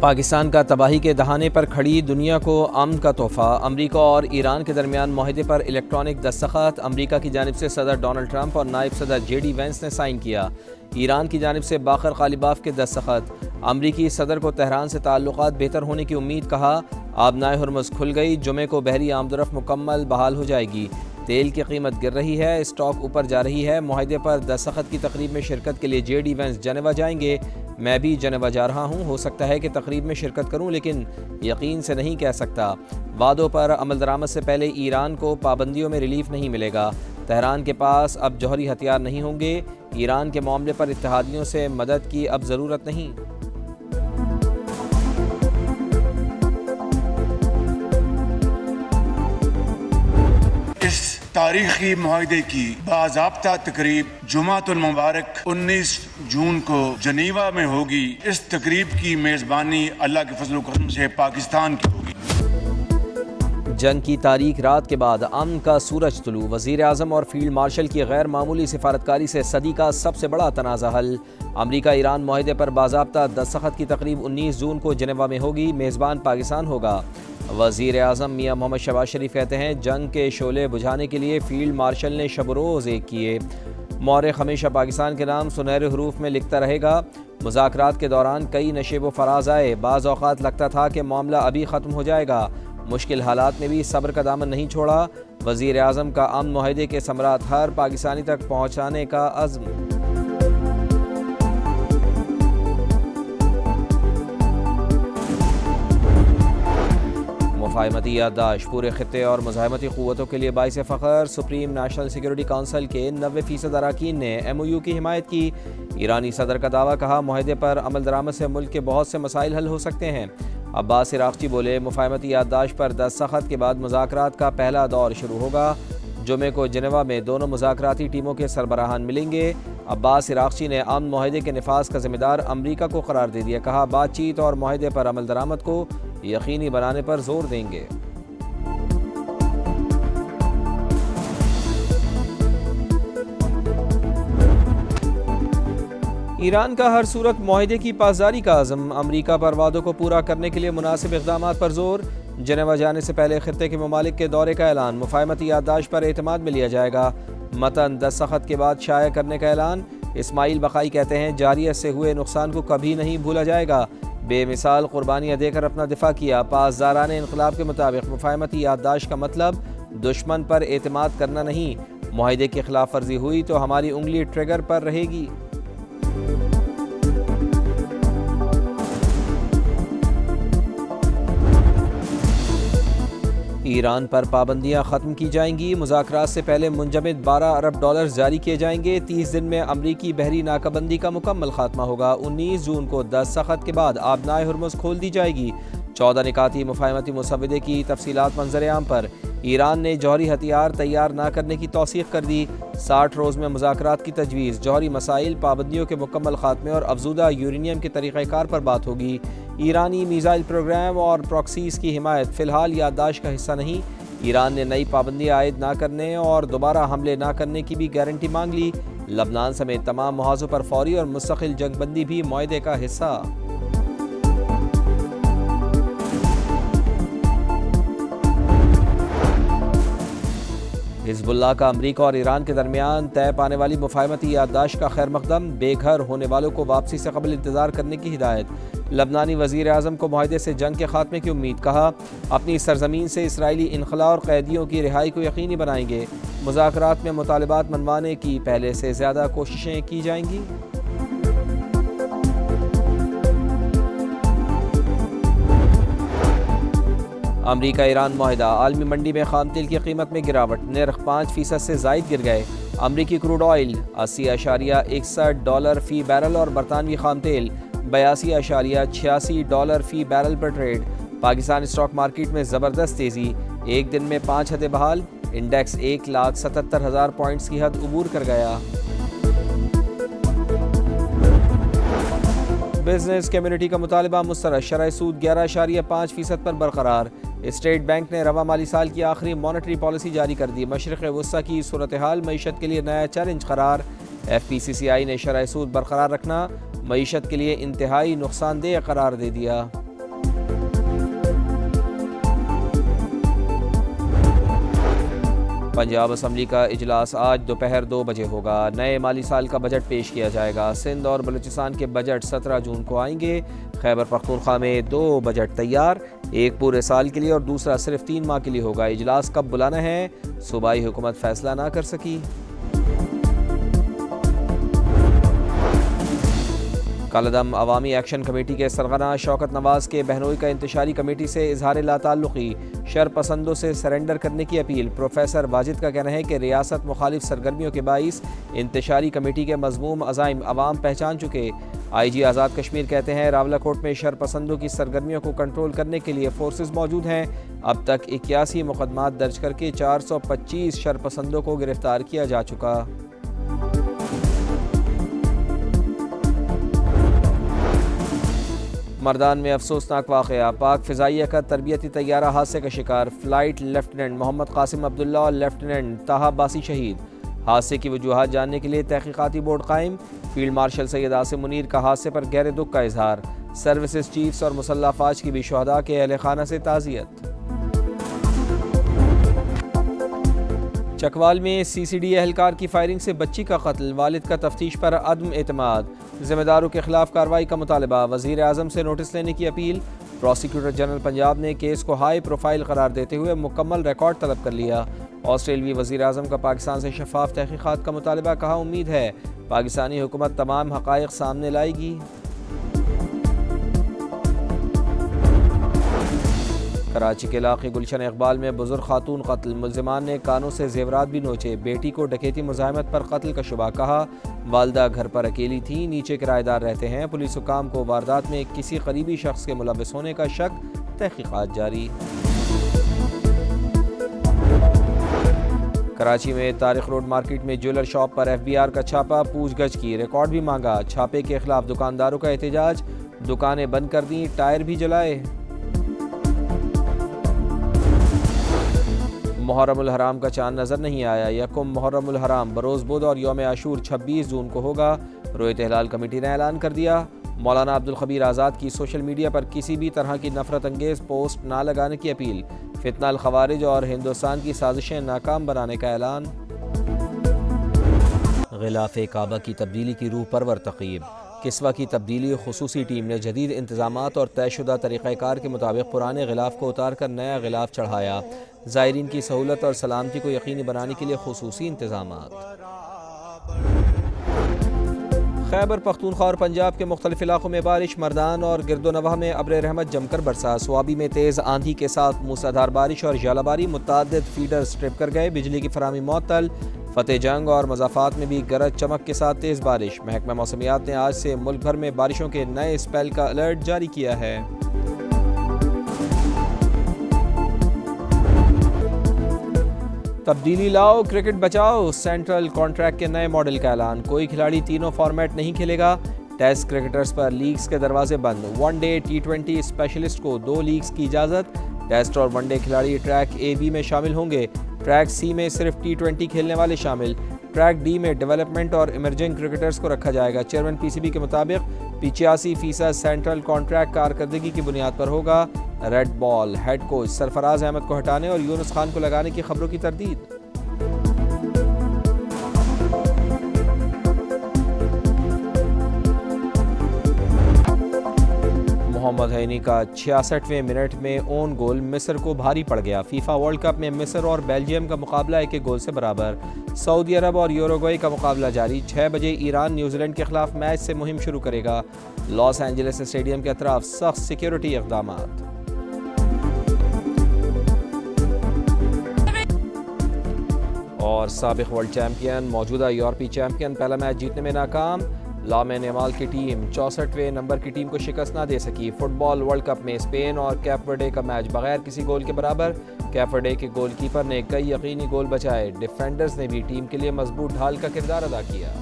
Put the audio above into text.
پاکستان کا تباہی کے دہانے پر کھڑی دنیا کو امن کا تحفہ، امریکہ اور ایران کے درمیان معاہدے پر الیکٹرانک دستخط، امریکہ کی جانب سے صدر ڈونلڈ ٹرمپ اور نائب صدر جے ڈی وینس نے سائن کیا۔ ایران کی جانب سے باقر غالباف کے دستخط، امریکی صدر کو تہران سے تعلقات بہتر ہونے کی امید، کہا آبنائے ہرمز کھل گئی، جمعے کو بحری آمد و رفت مکمل بحال ہو جائے گی۔ تیل کی قیمت گر رہی ہے، اسٹاک اوپر جا رہی ہے۔ معاہدے پر دستخط کی تقریب میں شرکت کے لیے جے ڈی وینس جنیوا جائیں گے۔ میں بھی جنیوا جا رہا ہوں، ہو سکتا ہے کہ تقریب میں شرکت کروں، لیکن یقین سے نہیں کہہ سکتا۔ وعدوں پر عمل درآمد سے پہلے ایران کو پابندیوں میں ریلیف نہیں ملے گا۔ تہران کے پاس اب جوہری ہتھیار نہیں ہوں گے۔ ایران کے معاملے پر اتحادیوں سے مدد کی اب ضرورت نہیں۔ اس تاریخی معاہدے کی باضابطہ تقریب جمعۃ المبارک 19 جون کو جنیوا میں ہوگی۔ اس تقریب کی میزبانی اللہ کے فضل و کرم سے پاکستان کی ہوگی۔ جنگ کی تاریک رات کے بعد امن کا سورج طلوع، وزیر اعظم اور فیلڈ مارشل کی غیر معمولی سفارتکاری سے صدی کا سب سے بڑا تنازع حل۔ امریکہ ایران معاہدے پر باضابطہ دستخط کی تقریب 19 جون کو جنیوا میں ہوگی، میزبان پاکستان ہوگا۔ وزیر اعظم میاں محمد شہباز شریف کہتے ہیں جنگ کے شعلے بجھانے کے لیے فیلڈ مارشل نے شب و روز ایک کیے۔ مورخ ہمیشہ پاکستان کے نام سنہرے حروف میں لکھتا رہے گا۔ مذاکرات کے دوران کئی نشیب و فراز آئے، بعض اوقات لگتا تھا کہ معاملہ ابھی ختم ہو جائے گا، مشکل حالات میں بھی صبر کا دامن نہیں چھوڑا۔ وزیر اعظم کا امن معاہدے کے ثمرات ہر پاکستانی تک پہنچانے کا عزم۔ مفاہمتی یادداشت پورے خطے اور مزاحمتی قوتوں کے لیے باعث فخر، سپریم نیشنل سیکورٹی کونسل کے 90% اراکین نے ایم او یو کی حمایت کی۔ ایرانی صدر کا دعویٰ، کہا معاہدے پر عمل درآمد سے ملک کے بہت سے مسائل حل ہو سکتے ہیں۔ عباس عراقچی بولے مفاہمتی یادداشت پر دستخط کے بعد مذاکرات کا پہلا دور شروع ہوگا۔ جمعے کو جنیوا میں دونوں مذاکراتی ٹیموں کے سربراہان ملیں گے۔ عباس عراقچی نے امن معاہدے کے نفاذ کا ذمہ دار امریکہ کو قرار دے دیا، کہا بات چیت اور معاہدے پر عمل درآمد کو یقینی بنانے پر زور دیں گے۔ ایران کا ہر صورت معاہدے کی پاسداری کا عزم، امریکہ پر وعدوں کو پورا کرنے کے لیے مناسب اقدامات پر زور۔ جنیوا جانے سے پہلے خطے کے ممالک کے دورے کا اعلان، مفاہمتی یادداشت پر اعتماد میں لیا جائے گا۔ متن دستخط کے بعد شائع کرنے کا اعلان، اسماعیل بقائی کہتے ہیں جارحیت سے ہوئے نقصان کو کبھی نہیں بھولا جائے گا، بے مثال قربانیاں دے کر اپنا دفاع کیا۔ پاسداران انقلاب کے مطابق مفاہمتی یادداشت کا مطلب دشمن پر اعتماد کرنا نہیں، معاہدے کی خلاف ورزی ہوئی تو ہماری انگلی ٹریگر پر رہے گی۔ ایران پر پابندیاں ختم کی جائیں گی، مذاکرات سے پہلے منجمد 12 ارب ڈالر جاری کیے جائیں گے۔ 30 دن میں امریکی بحری ناکہ بندی کا مکمل خاتمہ ہوگا۔ 19 جون کو دستخط کے بعد آبنائے ہرمز کھول دی جائے گی۔ 14 نکاتی مفاہمتی مسودے کی تفصیلات منظر عام پر۔ ایران نے جوہری ہتھیار تیار نہ کرنے کی توثیق کر دی۔ 60 روز میں مذاکرات کی تجویز، جوہری مسائل، پابندیوں کے مکمل خاتمے اور افزودہ یورینیم کے طریقہ کار پر بات ہوگی۔ ایرانی میزائل پروگرام اور پراکسیز کی حمایت فی الحال یادداشت کا حصہ نہیں۔ ایران نے نئی پابندیاں عائد نہ کرنے اور دوبارہ حملے نہ کرنے کی بھی گارنٹی مانگ لی۔ لبنان سمیت تمام محاذوں پر فوری اور مستقل جنگ بندی بھی معاہدے کا حصہ۔ حزب اللہ کا امریکہ اور ایران کے درمیان طے پانے والی مفاہمتی یادداشت کا خیر مقدم، بے گھر ہونے والوں کو واپسی سے قبل انتظار کرنے کی ہدایت۔ لبنانی وزیر اعظم کو معاہدے سے جنگ کے خاتمے کی امید، کہا اپنی سرزمین سے اسرائیلی انخلاء اور قیدیوں کی رہائی کو یقینی بنائیں گے۔ مذاکرات میں مطالبات منوانے کی پہلے سے زیادہ کوششیں کی جائیں گی۔ امریکہ ایران معاہدہ، عالمی منڈی میں خام تیل کی قیمت میں گراوٹ، نرخ 5% سے زائد گر گئے۔ امریکی کروڈ آئل 80.61 ڈالر فی بیرل اور برطانوی خام تیل 82.86 ڈالر فی بیرل پر ٹریڈ۔ پاکستان اسٹاک مارکیٹ میں زبردست تیزی، ایک دن میں 5 حدیں بحال، انڈیکس 1,77,000 پوائنٹس کی حد عبور کر گیا۔ بزنس کمیونٹی کا مطالبہ مسترد، شرح سود 11.5% پر برقرار۔ اسٹیٹ بینک نے رواں مالی سال کی آخری مانیٹری پالیسی جاری کر دی، مشرق وسطی کی صورتحال معیشت کے لیے نیا چیلنج قرار۔ ایف پی سی سی آئی نے شرح سود برقرار رکھنا معیشت کے لیے انتہائی نقصان دہ قرار دے دیا۔ پنجاب اسمبلی کا اجلاس آج دوپہر 2 بجے ہوگا۔ نئے مالی سال کا بجٹ پیش کیا جائے گا۔ سندھ اور بلوچستان کے بجٹ 17 جون کو آئیں گے۔ خیبر پختونخوا میں 2 بجٹ تیار، ایک پورے سال کے لیے اور دوسرا صرف 3 ماہ کے لیے ہوگا۔ اجلاس کب بلانا ہے، صوبائی حکومت فیصلہ نہ کر سکی۔ کالعدم عوامی ایکشن کمیٹی کے سرغنہ شوکت نواز کے بہنوئی کا انتشاری کمیٹی سے اظہار لا تعلقی، شر پسندوں سے سرنڈر کرنے کی اپیل۔ پروفیسر واجد کا کہنا ہے کہ ریاست مخالف سرگرمیوں کے باعث انتشاری کمیٹی کے مذموم عزائم عوام پہچان چکے۔ آئی جی آزاد کشمیر کہتے ہیں راولاکوٹ میں شر پسندوں کی سرگرمیوں کو کنٹرول کرنے کے لیے فورسز موجود ہیں۔ اب تک 81 مقدمات درج کر کے 425 شر پسندوں کو گرفتار کیا جا چکا۔ مردان میں افسوسناک واقعہ، پاک فضائیہ کا تربیتی طیارہ حادثے کا شکار، فلائٹ لیفٹیننٹ محمد قاسم عبداللہ اور لیفٹیننٹ طاہا عباسی شہید۔ حادثے کی وجوہات جاننے کے لیے تحقیقاتی بورڈ قائم۔ فیلڈ مارشل سید عاصم منیر کا حادثے پر گہرے دکھ کا اظہار۔ سروسز چیفز اور مسلح افواج کی بھی شہداء کے اہل خانہ سے تعزیت۔ چکوال میں سی سی ڈی اہلکار کی فائرنگ سے بچی کا قتل، والد کا تفتیش پر عدم اعتماد، ذمہ داروں کے خلاف کارروائی کا مطالبہ، وزیر اعظم سے نوٹس لینے کی اپیل۔ پروسیکیوٹر جنرل پنجاب نے کیس کو ہائی پروفائل قرار دیتے ہوئے مکمل ریکارڈ طلب کر لیا۔ آسٹریلوی وزیر اعظم کا پاکستان سے شفاف تحقیقات کا مطالبہ، کہا امید ہے پاکستانی حکومت تمام حقائق سامنے لائے گی۔ کراچی کے علاقے گلشن اقبال میں بزرگ خاتون قتل، ملزمان نے کانوں سے زیورات بھی نوچے، بیٹی کو ڈکیتی مزاحمت پر قتل کا شبہ، کہا والدہ گھر پر اکیلی تھی، نیچے کرایہ دار رہتے ہیں۔ پولیس حکام کو واردات میں کسی قریبی شخص کے ملوث ہونے کا شک، تحقیقات جاری۔ کراچی میں طارق روڈ مارکیٹ میں جیولر شاپ پر ایف بی آر کا چھاپہ، پوچھ گچھ کی، ریکارڈ بھی مانگا۔ چھاپے کے خلاف دکانداروں کا احتجاج، دکانیں بند کر دیں، ٹائر بھی جلائے۔ محرم الحرام کا چاند نظر نہیں آیا، یکم محرم الحرام بروز بدھ اور یوم عاشور 26 جون کو ہوگا، رویت ہلال کمیٹی نے اعلان کر دیا۔ مولانا عبدالخبیر آزاد کی سوشل میڈیا پر کسی بھی طرح کی نفرت انگیز پوسٹ نہ لگانے کی اپیل، فتنہ الخوارج اور ہندوستان کی سازشیں ناکام بنانے کا اعلان۔ غلاف کعبہ کی تبدیلی کی روح پرور تقریب، کسوہ کی تبدیلی، خصوصی ٹیم نے جدید انتظامات اور طے شدہ طریقہ کار کے مطابق پرانے غلاف کو اتار کر نیا غلاف چڑھایا۔ زائرین کی سہولت اور سلامتی کو یقینی بنانے کے لیے خصوصی انتظامات۔ خیبر پختونخوا اور پنجاب کے مختلف علاقوں میں بارش، مردان اور گرد و نواح میں ابر رحمت جم کر برسا، سوابی میں تیز آندھی کے ساتھ موسلادھار بارش اور ژالہ باری، متعدد فیڈر سٹرپ کر گئے، بجلی کی فراہمی معطل۔ فتح جنگ اور مضافات میں بھی گرج چمک کے ساتھ تیز بارش۔ محکمہ موسمیات نے آج سے ملک بھر میں بارشوں کے نئے اسپیل کا الرٹ جاری کیا ہے۔ تبدیلی لاؤ، کرکٹ بچاؤ، سینٹرل کانٹریکٹ کے نئے ماڈل کا اعلان، کوئی کھلاڑی تینوں فارمیٹ نہیں کھیلے گا، ٹیسٹ کرکٹرز پر لیگز کے دروازے بند، ون ڈے T20 اسپیشلسٹ کو 2 لیگز کی اجازت، ٹیسٹ اور ون ڈے کھلاڑی ٹریک اے بی میں شامل ہوں گے، ٹریک سی میں صرف T20 کھیلنے والے شامل، ٹریک ڈی میں ڈیولپمنٹ اور ایمرجنگ کرکٹرز کو رکھا جائے گا۔ چیئرمین پی سی بی کے مطابق 85% سینٹرل کانٹریکٹ کارکردگی کی بنیاد پر ہوگا۔ ریڈ بال ہیڈ کوچ سرفراز احمد کو ہٹانے اور یونس خان کو لگانے کی خبروں کی تردید۔ محمد ہینی کا 66ویں منٹ میں اون گول مصر کو بھاری پڑ گیا۔ فیفا ورلڈ کپ میں مصر اور بیلجیم کا مقابلہ 1 گول سے برابر۔ سعودی عرب اور یوروگوئے کا مقابلہ جاری، 6 بجے ایران نیوزی لینڈ کے خلاف میچ سے مہم شروع کرے گا۔ لاس اینجلس اسٹیڈیم کے اطراف سخت سیکیورٹی اقدامات۔ اور سابق ورلڈ چیمپئن موجودہ یورپی چیمپئن پہلا میچ جیتنے میں ناکام، لامین یامال کی ٹیم 64ویں نمبر کی ٹیم کو شکست نہ دے سکی۔ فٹ بال ورلڈ کپ میں اسپین اور کیپ ورڈے کا میچ بغیر کسی گول کے برابر، کیپ ورڈے کے گول کیپر نے کئی یقینی گول بچائے، ڈیفینڈرز نے بھی ٹیم کے لیے مضبوط ڈھال کا کردار ادا کیا۔